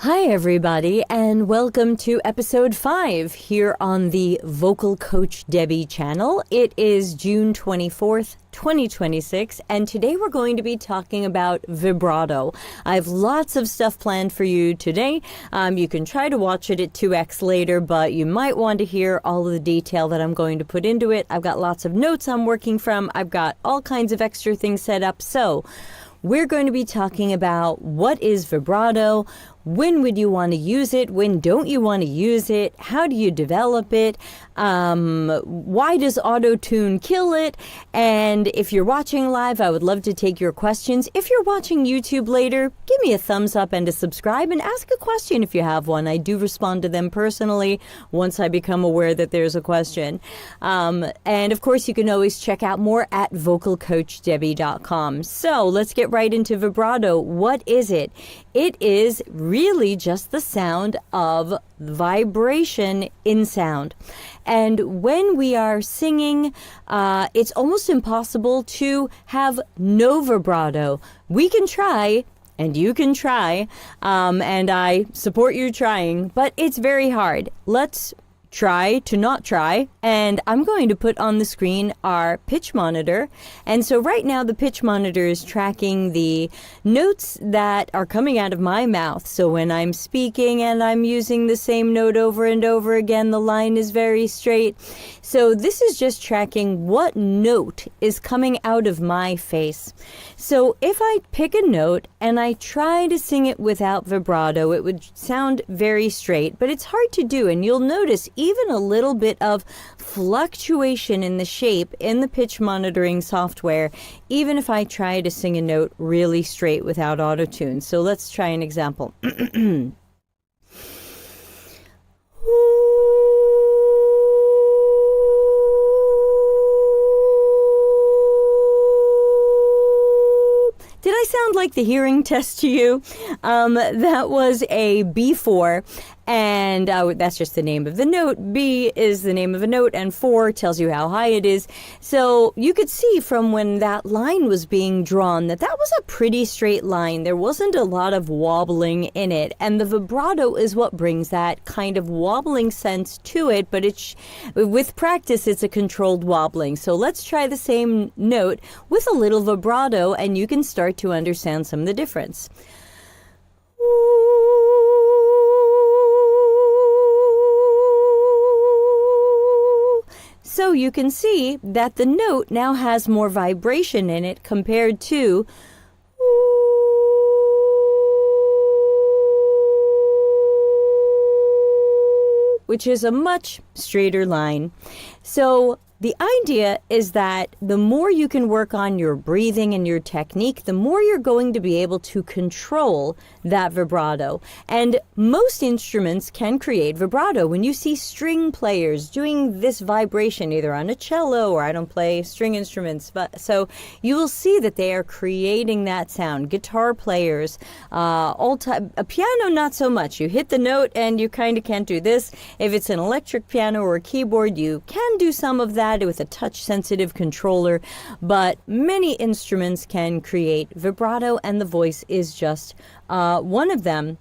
Hi everybody, and welcome to episode 5 here on the Vocal Coach Debbie channel. It is June 24th, 2026, and today we're going to be talking about vibrato. I have lots of stuff planned for you today. You can try to watch it at 2x later, but you might want to hear all of the detail that I'm going to put into it. I've got lots of notes I'm working from. I've got all kinds of extra things set up. So we're going to be talking about what is vibrato, when would you want to use it, when don't you want to use it, how do you develop it, why does autotune kill it, and if you're watching live, I would love to take your questions. If you're watching YouTube later, give me a thumbs up and a subscribe and ask a question if you have one. I do respond to them personally once I become aware that there's a question. And of course, you can always check out more at vocalcoachdebbie.com. So let's get right into vibrato. What is it? It is really just the sound of vibration in sound. And when we are singing, it's almost impossible to have no vibrato. We can try, and you can try, and I support you trying, but it's very hard. Let's try to not try, and I'm going to put on the screen our pitch monitor. And so right now the pitch monitor is tracking the notes that are coming out of my mouth. So when I'm speaking and I'm using the same note over and over again, the line is very straight. So this is just tracking what note is coming out of my face. So if I pick a note and I try to sing it without vibrato, it would sound very straight, but it's hard to do. And you'll notice even a little bit of fluctuation in the shape in the pitch monitoring software, even if I try to sing a note really straight without autotune. So let's try an example. Did I sound like the hearing test to you? That was a B4, and that's just the name of the note. B is the name of a note, and 4 tells you how high it is. So you could see from when that line was being drawn that that was a pretty straight line. There wasn't a lot of wobbling in it, and the vibrato is what brings that kind of wobbling sense to it, but with practice, it's a controlled wobbling. So let's try the same note with a little vibrato, and you can start to understand some of the difference. So you can see that the note now has more vibration in it compared to which is a much straighter line. So the idea is that the more you can work on your breathing and your technique, the more you're going to be able to control that vibrato. And most instruments can create vibrato. When you see string players doing this vibration, either on a cello, or I don't play string instruments, but so you will see that they are creating that sound. Guitar players, a piano, not so much. You hit the note and you kind of can't do this. If it's an electric piano or a keyboard, you can do some of that with a touch-sensitive controller, but many instruments can create vibrato, and the voice is just one of them.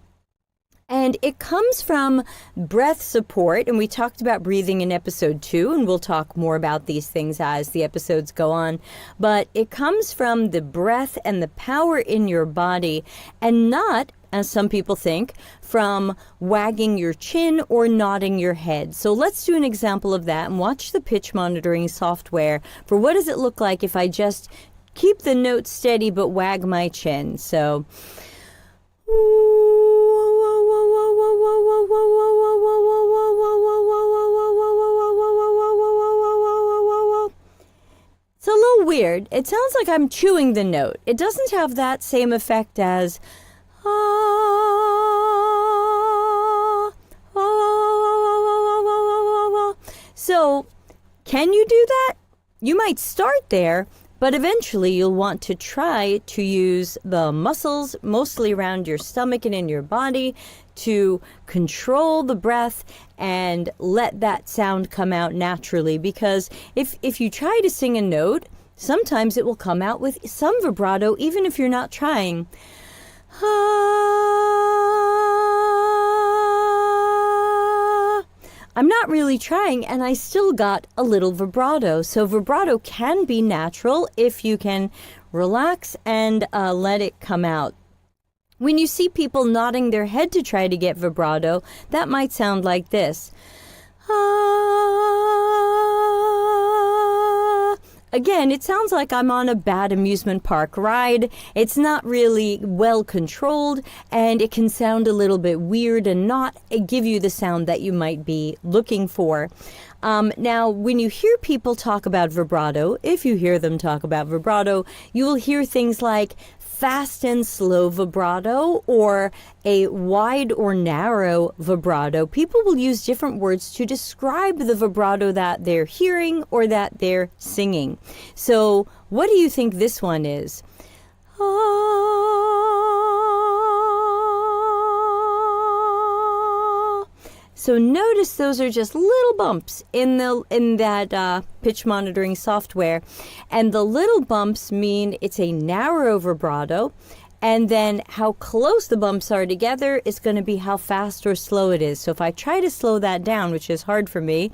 And it comes from breath support, and we talked about breathing in episode 2, and we'll talk more about these things as the episodes go on. But it comes from the breath and the power in your body, and not, as some people think, from wagging your chin or nodding your head. So let's do an example of that and watch the pitch monitoring software for what does it look like if I just keep the note steady but wag my chin. So it's a little weird. It sounds like I'm chewing the note. It doesn't have that same effect as So, can you do that? You might start there, but eventually you'll want to try to use the muscles mostly around your stomach and in your body to control the breath and let that sound come out naturally. Because if you try to sing a note, sometimes it will come out with some vibrato even if you're not trying. I'm not really trying, and I still got a little vibrato. So vibrato can be natural if you can relax and let it come out. When you see people nodding their head to try to get vibrato, that might sound like this. Again, it sounds like I'm on a bad amusement park ride. It's not really well controlled, and it can sound a little bit weird and not give you the sound that you might be looking for. Now, when you hear people talk about vibrato, if you hear them talk about vibrato, you will hear things like fast and slow vibrato or a wide or narrow vibrato. People will use different words to describe the vibrato that they're hearing or that they're singing. So what do you think this one is? So notice those are just little bumps in that pitch monitoring software. And the little bumps mean it's a narrow vibrato. And then how close the bumps are together is going to be how fast or slow it is. So if I try to slow that down, which is hard for me,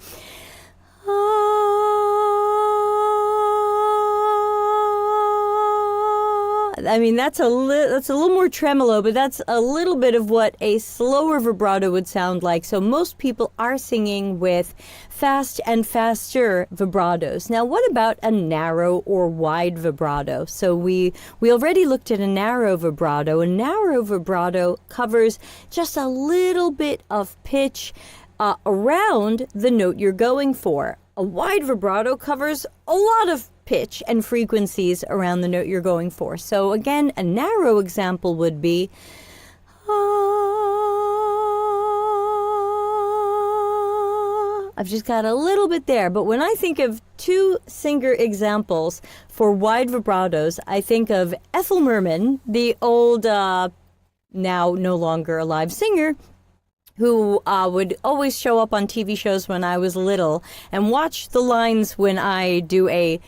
I mean, that's a little more tremolo, but that's a little bit of what a slower vibrato would sound like. So most people are singing with fast and faster vibratos. Now, what about a narrow or wide vibrato? So we already looked at a narrow vibrato. A narrow vibrato covers just a little bit of pitch around the note you're going for. A wide vibrato covers a lot of pitch and frequencies around the note you're going for. So again, a narrow example would be I've just got a little bit there. But when I think of two singer examples for wide vibratos, I think of Ethel Merman, the old, now no longer alive singer, who would always show up on TV shows when I was little and watch the lines when I do a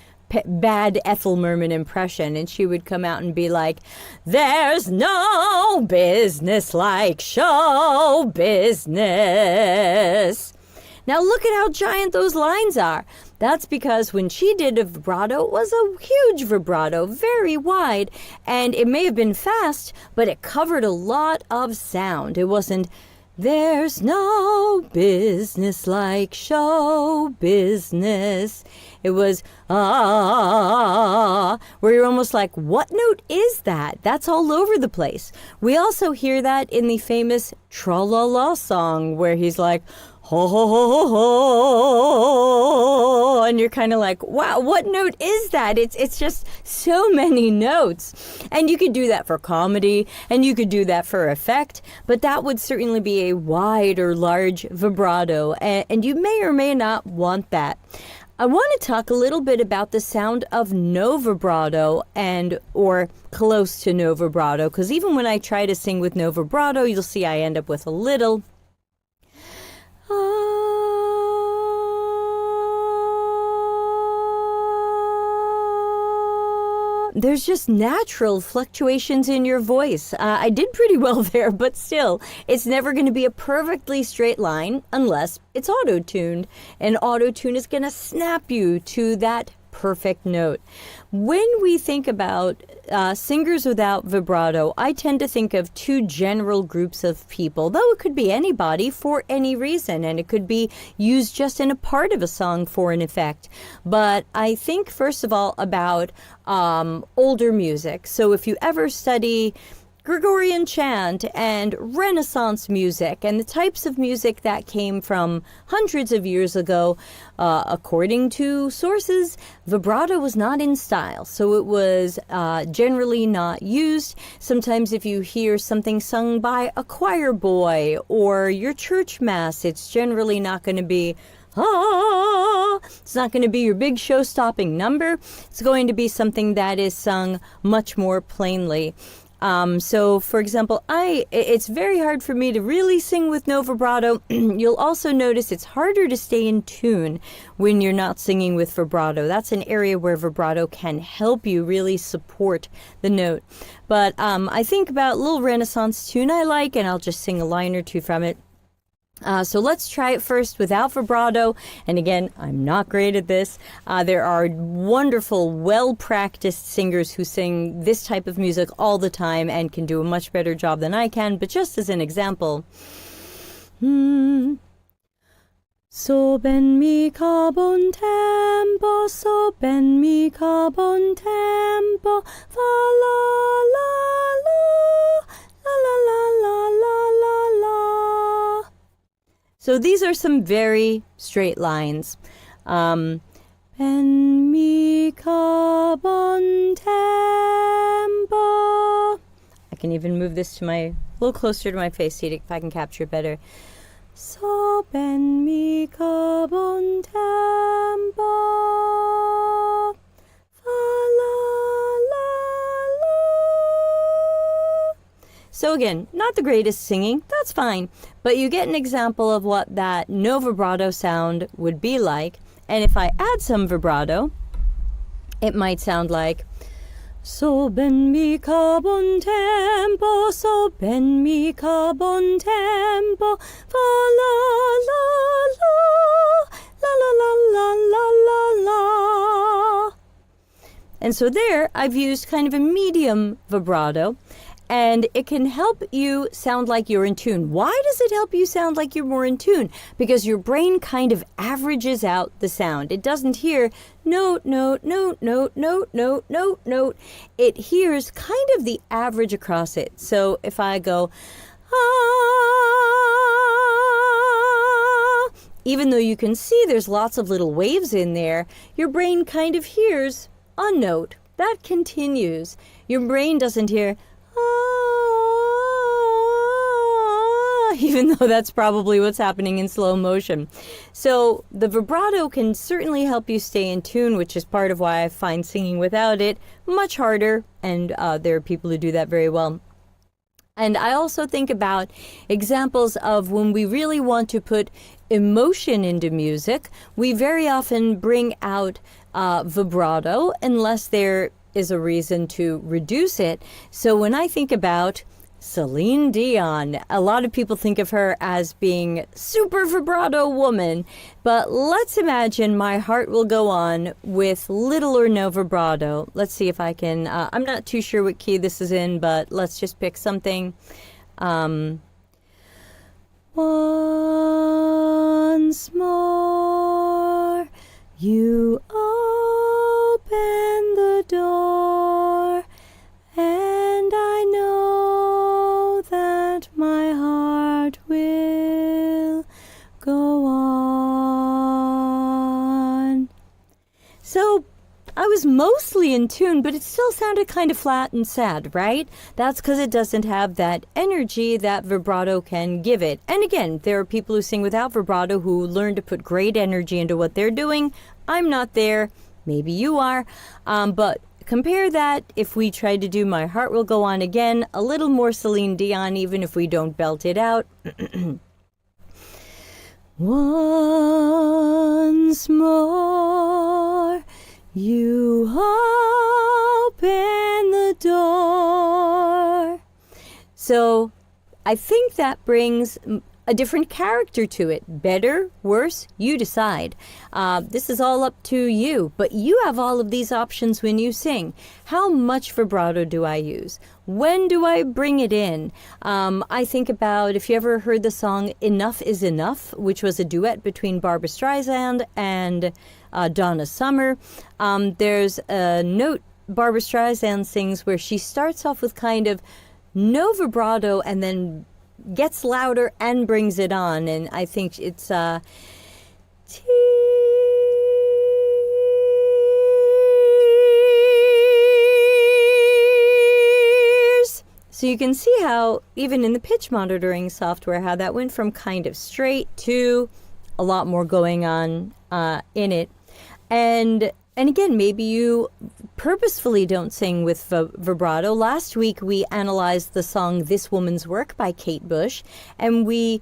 bad Ethel Merman impression, and she would come out and be like, "There's no business like show business." Now look at how giant those lines are. That's because when she did a vibrato, it was a huge vibrato, very wide, and it may have been fast, but it covered a lot of sound. It wasn't, "There's no business like show business." It was, where you're almost like, what note is that? That's all over the place. We also hear that in the famous Tra-La-La song, where he's like, ho, ho, ho, ho, ho, and you're kind of like, wow, what note is that? It's just so many notes. And you could do that for comedy, and you could do that for effect, but that would certainly be a wide or large vibrato, and you may or may not want that. I want to talk a little bit about the sound of no vibrato or close to no vibrato, because even when I try to sing with no vibrato, you'll see I end up with a little. There's just natural fluctuations in your voice. I did pretty well there, but still, it's never going to be a perfectly straight line unless it's auto-tuned. And auto-tune is going to snap you to that perfect note. When we think about singers without vibrato, I tend to think of two general groups of people, though it could be anybody for any reason, and it could be used just in a part of a song for an effect. But I think, first of all, about older music. So if you ever study Gregorian chant and Renaissance music and the types of music that came from hundreds of years ago, according to sources, vibrato was not in style, so it was generally not used. Sometimes if you hear something sung by a choir boy or your church mass, it's generally not going to be it's not going to be your big show-stopping number. It's going to be something that is sung much more plainly. So, for example, it's very hard for me to really sing with no vibrato. You'll also notice it's harder to stay in tune when you're not singing with vibrato. That's an area where vibrato can help you really support the note. But I think about a little Renaissance tune I like, and I'll just sing a line or two from it. So let's try it first without vibrato. And again, I'm not great at this. There are wonderful, well-practiced singers who sing this type of music all the time and can do a much better job than I can. But just as an example. So ben mi ca bon tempo, so ben mi ca bon tempo, fa la la la, la la la la la la. So these are some very straight lines. Ben mi ca bon tempo. I can even move this to a little closer to my face, see if I can capture it better. So ben mi ca bon tempo, fa la la la. So again, not the greatest singing, that's fine, but you get an example of what that no vibrato sound would be like. And if I add some vibrato, it might sound like, so ben mi ca bon tempo, so ben mi ca bon tempo, fa la la la, la la la la la la. And so there, I've used kind of a medium vibrato, and it can help you sound like you're in tune. Why does it help you sound like you're more in tune? Because your brain kind of averages out the sound. It doesn't hear note, note, note, note, note, note, note, note. It hears kind of the average across it. So if I go, ah, even though you can see there's lots of little waves in there, your brain kind of hears a note. That continues. Your brain doesn't hear, even though that's probably what's happening in slow motion. So the vibrato can certainly help you stay in tune, which is part of why I find singing without it much harder, and there are people who do that very well. And I also think about examples of when we really want to put emotion into music, we very often bring out vibrato unless there is a reason to reduce it. So when I think about Celine Dion, a lot of people think of her as being super vibrato woman, but let's imagine My Heart Will Go On with little or no vibrato. Let's see if I can, I'm not too sure what key this is in, but let's just pick something. Once more, you open the door, and I know that my heart will go on. So I was mostly in tune, but it still sounded kind of flat and sad, right? That's because it doesn't have that energy that vibrato can give it. And again, there are people who sing without vibrato who learn to put great energy into what they're doing. I'm not there. Maybe you are. But compare that if we try to do My Heart Will Go On again, a little more Celine Dion, even if we don't belt it out. Once more, you open the door. So I think that brings a different character to it. Better, worse, you decide. This is all up to you, but you have all of these options when you sing. How much vibrato do I use? When do I bring it in? I think about, if you ever heard the song Enough is Enough, which was a duet between Barbra Streisand and Donna Summer. There's a note Barbra Streisand sings where she starts off with kind of no vibrato and then gets louder and brings it on, and I think it's tears. So you can see how even in the pitch monitoring software, how that went from kind of straight to a lot more going on in it. And again, maybe you purposefully don't sing with vibrato. Last week, we analyzed the song This Woman's Work by Kate Bush, and we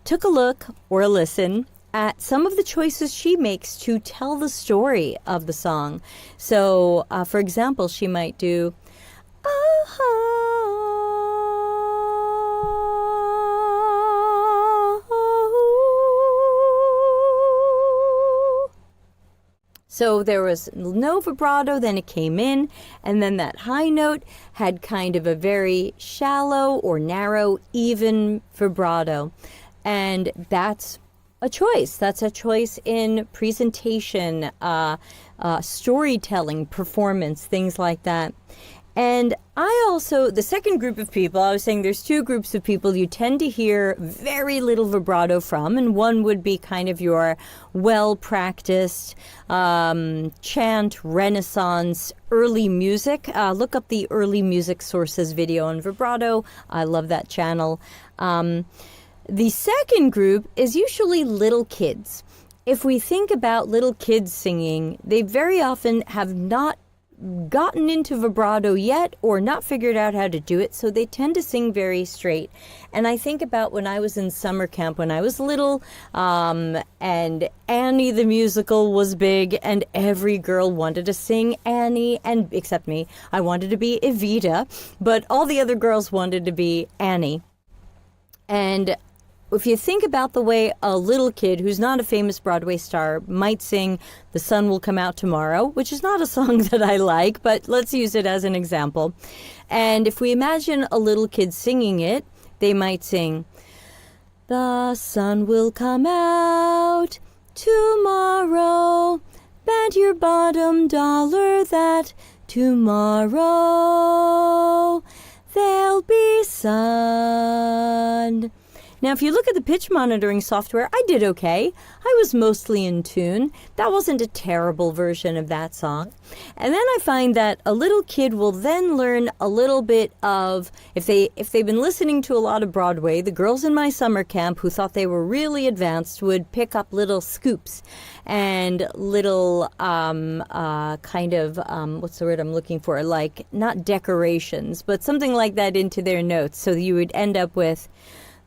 took a look or a listen at some of the choices she makes to tell the story of the song. So, for example, she might do, So there was no vibrato, then it came in, and then that high note had kind of a very shallow or narrow, even vibrato. And that's a choice. That's a choice in presentation, storytelling, performance, things like that. And I also, the second group of people, I was saying there's two groups of people you tend to hear very little vibrato from, and one would be kind of your well-practiced chant, Renaissance, early music. Look up the early music sources video on vibrato. I love that channel. The second group is usually little kids. If we think about little kids singing, they very often have not gotten into vibrato yet or not figured out how to do it, so they tend to sing very straight. And I think about when I was in summer camp when I was little, and Annie the musical was big, and every girl wanted to sing Annie, and except me, I wanted to be Evita, but all the other girls wanted to be Annie. And if you think about the way a little kid who's not a famous Broadway star might sing "The Sun Will Come Out Tomorrow," which is not a song that I like, but let's use it as an example. And if we imagine a little kid singing it, they might sing, "The sun will come out tomorrow, bet your bottom dollar that tomorrow there'll be sun." Now, if you look at the pitch monitoring software, I did okay. I was mostly in tune. That wasn't a terrible version of that song. And then I find that a little kid will then learn a little bit of, if they've been listening to a lot of Broadway, the girls in my summer camp who thought they were really advanced would pick up little scoops and little what's the word I'm looking for? Like, not decorations, but something like that into their notes. So you would end up with,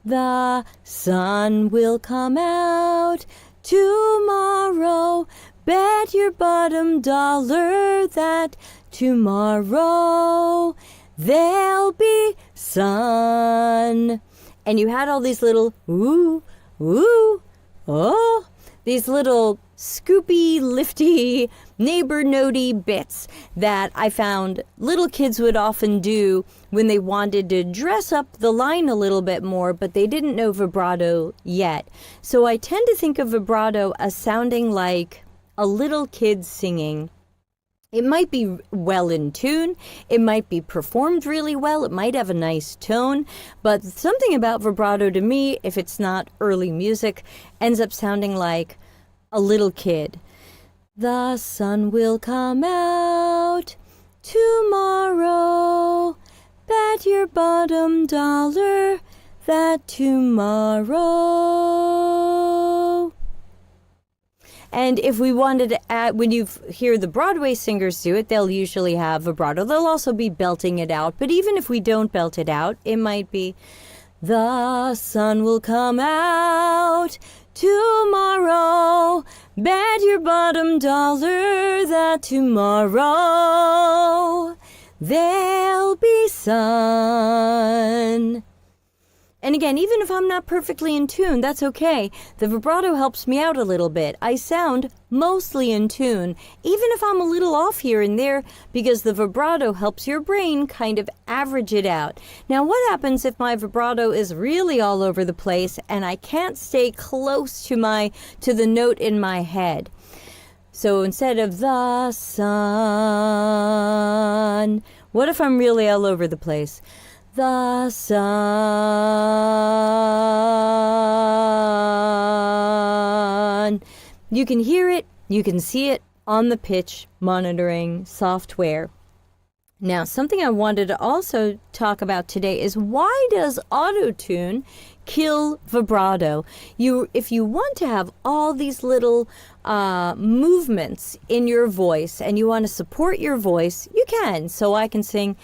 "The sun will come out tomorrow, bet your bottom dollar that tomorrow there'll be sun." And you had all these little ooh, ooh, oh, these little scoopy, lifty, neighbor notey bits that I found little kids would often do when they wanted to dress up the line a little bit more, but they didn't know vibrato yet. So I tend to think of vibrato as sounding like a little kid singing. It might be well in tune, it might be performed really well, it might have a nice tone, but something about vibrato to me, if it's not early music, ends up sounding like a little kid. "The sun will come out tomorrow, bet your bottom dollar that tomorrow." And if we wanted to add, when you hear the Broadway singers do it, they'll usually have vibrato. They'll also be belting it out. But even if we don't belt it out, it might be, "The sun will come out tomorrow, bet your bottom dollar that tomorrow there'll be sun." And again, even if I'm not perfectly in tune, that's okay. The vibrato helps me out a little bit. I sound mostly in tune, even if I'm a little off here and there, because the vibrato helps your brain kind of average it out. Now, what happens if my vibrato is really all over the place and I can't stay close to the note in my head? So instead of "the sun," what if I'm really all over the place? "The sun." You can hear it, you can see it on the pitch monitoring software. Now, something I wanted to also talk about today is, why does autotune kill vibrato? If you want to have all these little movements in your voice and you want to support your voice, you can. So I can sing,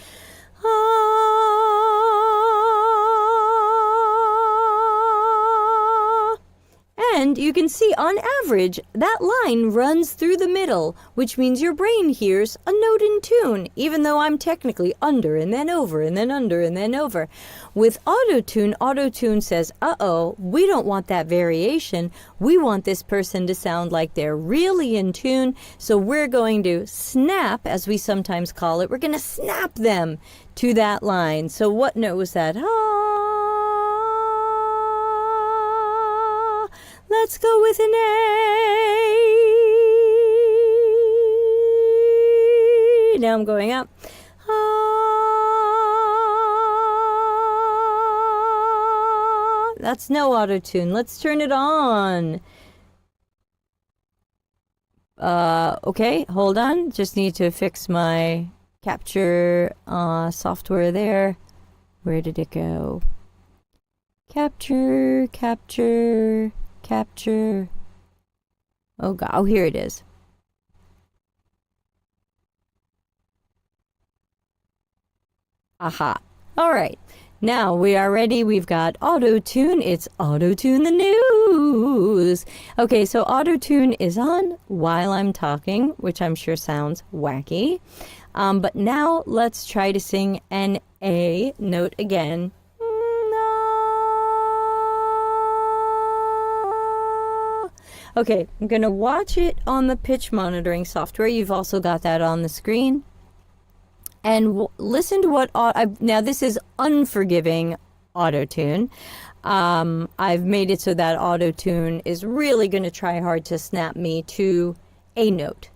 And you can see on average, that line runs through the middle, which means your brain hears a note in tune, even though I'm technically under and then over and then under and then over. With autotune, autotune says, uh-oh, we don't want that variation. We want this person to sound like they're really in tune, so we're going to snap, as we sometimes call it. We're going to snap them to that line. So what note was that? Let's go with an A. Now I'm going up. That's no auto-tune. Let's turn it on. Okay, hold on. Just need to fix my capture software there. Where did it go? Capture, capture, capture. Oh God, oh, here it is. Aha. All right. Now we are ready. We've got auto-tune. It's auto-tune the news. Okay, so auto-tune is on while I'm talking, which I'm sure sounds wacky. But now let's try to sing an A note again. Okay, I'm going to watch it on the pitch monitoring software. You've also got that on the screen. And listen to what, now this is unforgiving autotune. I've made it so that autotune is really going to try hard to snap me to a note.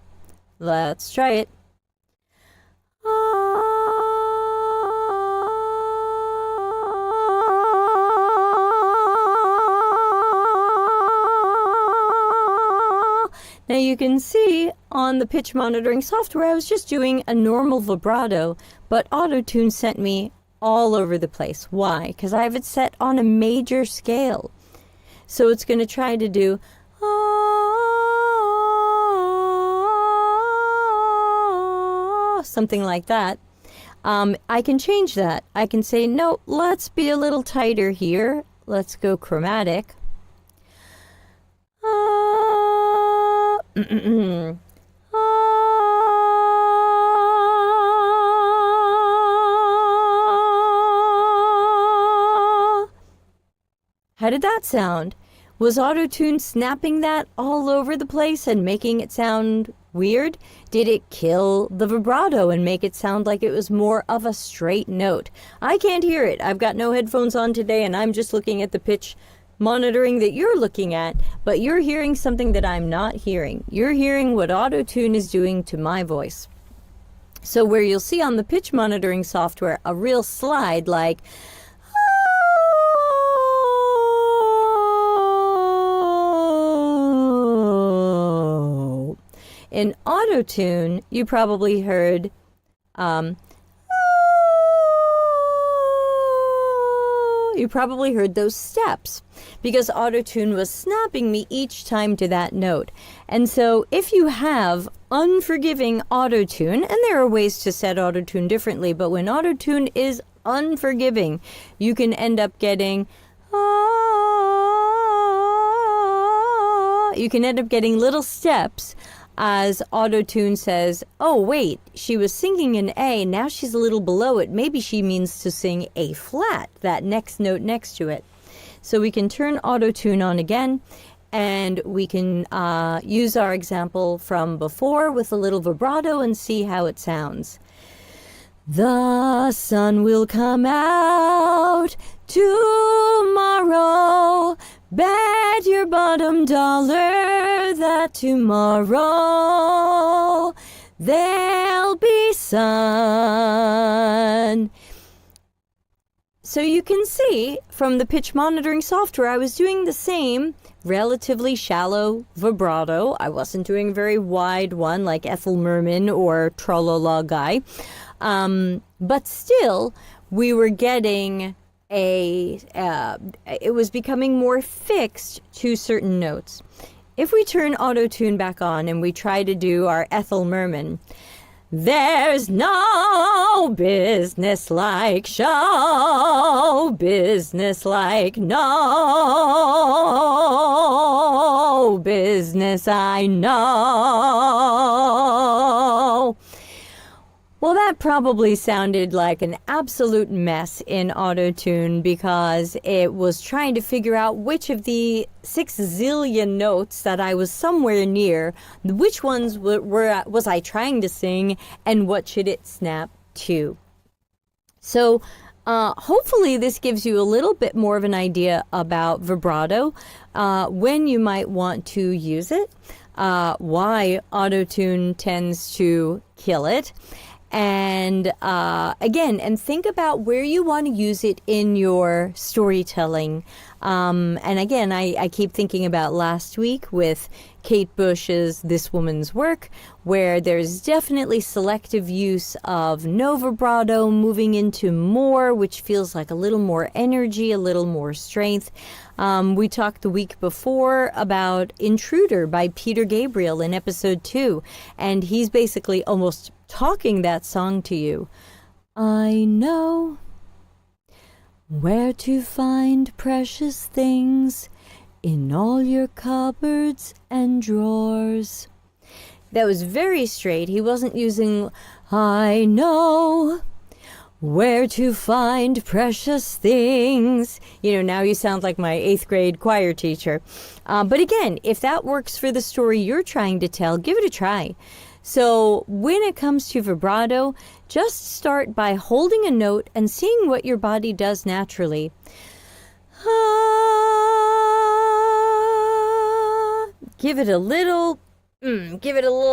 Let's try it. Now you can see on the pitch monitoring software, I was just doing a normal vibrato, but autotune sent me all over the place. Why? Because I have it set on a major scale. So it's going to try to do something like that. I can change that. I can say, no, let's be a little tighter here. Let's go chromatic. How did that sound? Was autotune snapping that all over the place and making it sound weird? Did it kill the vibrato and make it sound like it was more of a straight note? I can't hear it. I've got no headphones on today and I'm just looking at the pitch monitoring that you're looking at, but you're hearing something that I'm not hearing. You're hearing what autotune is doing to my voice. So where you'll see on the pitch monitoring software a real slide like, oh. In autotune, you probably heard you probably heard those steps because autotune was snapping me each time to that note. And so if you have unforgiving autotune, and there are ways to set autotune differently, but when autotune is unforgiving, you can end up getting you can end up getting little steps as autotune says, oh wait, she was singing an A, now she's a little below it. Maybe she means to sing A flat, that next note next to it. So we can turn autotune on again, and we can use our example from before with a little vibrato and see how it sounds. The sun will come out tomorrow. Bet your bottom dollar that tomorrow there'll be sun. So you can see from the pitch monitoring software, I was doing the same relatively shallow vibrato. I wasn't doing a very wide one like Ethel Merman or Trolala Guy. But still, we were getting it was becoming more fixed to certain notes. If we turn autotune back on and we try to do our Ethel Merman, There's no business like show business, like no business I know. Well, that probably sounded like an absolute mess in autotune because it was trying to figure out which of the 6 zillion notes that I was somewhere near, which ones was I trying to sing, and what should it snap to. So hopefully this gives you a little bit more of an idea about vibrato, when you might want to use it, why autotune tends to kill it. And again, and think about where you want to use it in your storytelling. And again, I keep thinking about last week with Kate Bush's This Woman's Work, where there's definitely selective use of no vibrato, moving into more, which feels like a little more energy, a little more strength. We talked the week before about Intruder by Peter Gabriel in episode 2, and he's basically almost talking that song to you. I know where to find precious things in all your cupboards and drawers. That was very straight. He wasn't using, I know where to find precious things. You know, now you sound like my 8th grade choir teacher. But again, if that works for the story you're trying to tell, give it a try. So when it comes to vibrato, just start by holding a note and seeing what your body does naturally. Give it a little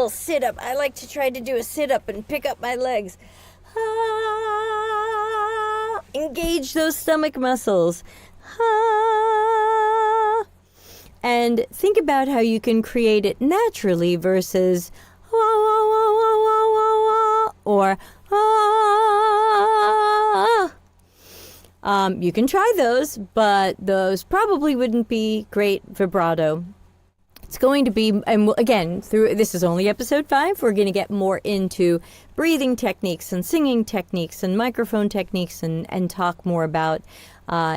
sit-up. I like to try to do a sit-up and pick up my legs. Engage those stomach muscles. And think about how you can create it naturally versus or you can try those, but those probably wouldn't be great vibrato. It's going to be, and again, this is only episode 5, we're going to get more into breathing techniques and singing techniques and microphone techniques and talk more about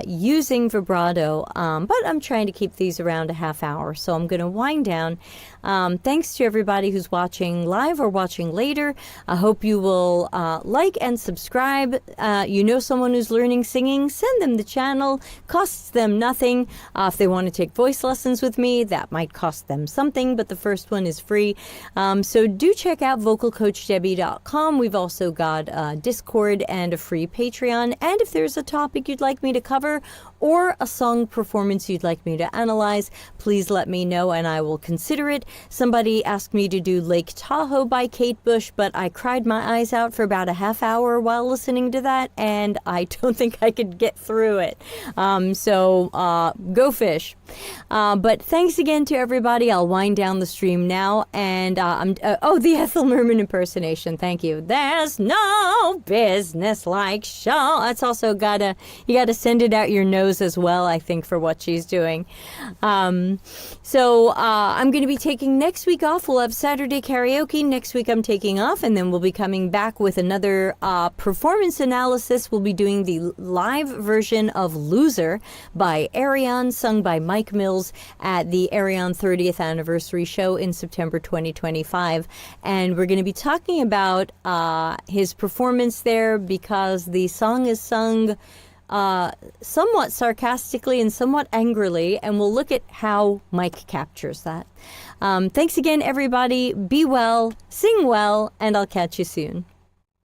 using vibrato, but I'm trying to keep these around a half hour, so I'm going to wind down. Thanks to everybody who's watching live or watching later. I hope you will like and subscribe. You know someone who's learning singing, send them the channel. Costs them nothing. If they want to take voice lessons with me, that might cost them something, but the first one is free. So do check out vocalcoachdebbie.com. We've also got Discord and a free Patreon, and if there's a topic you'd like me to cover or a song performance you'd like me to analyze, please let me know and I will consider it. Somebody asked me to do Lake Tahoe by Kate Bush, but I cried my eyes out for about a half hour while listening to that, and I don't think I could get through it. So go fish. But thanks again to everybody. I'll wind down the stream now, and the Ethel Merman impersonation. Thank you. There's no business like show. That's also you gotta send it out your nose as well, I think, for what she's doing. So I'm going to be taking next week off. We'll have Saturday karaoke. Next week I'm taking off, and then we'll be coming back with another performance analysis. We'll be doing the live version of Loser by Arion, sung by Mike Mills at the Arion 30th anniversary show in September 2025. And we're going to be talking about his performance there because the song is sung somewhat sarcastically and somewhat angrily, and we'll look at how Mike captures that. Thanks again, everybody. Be well, sing well, and I'll catch you soon.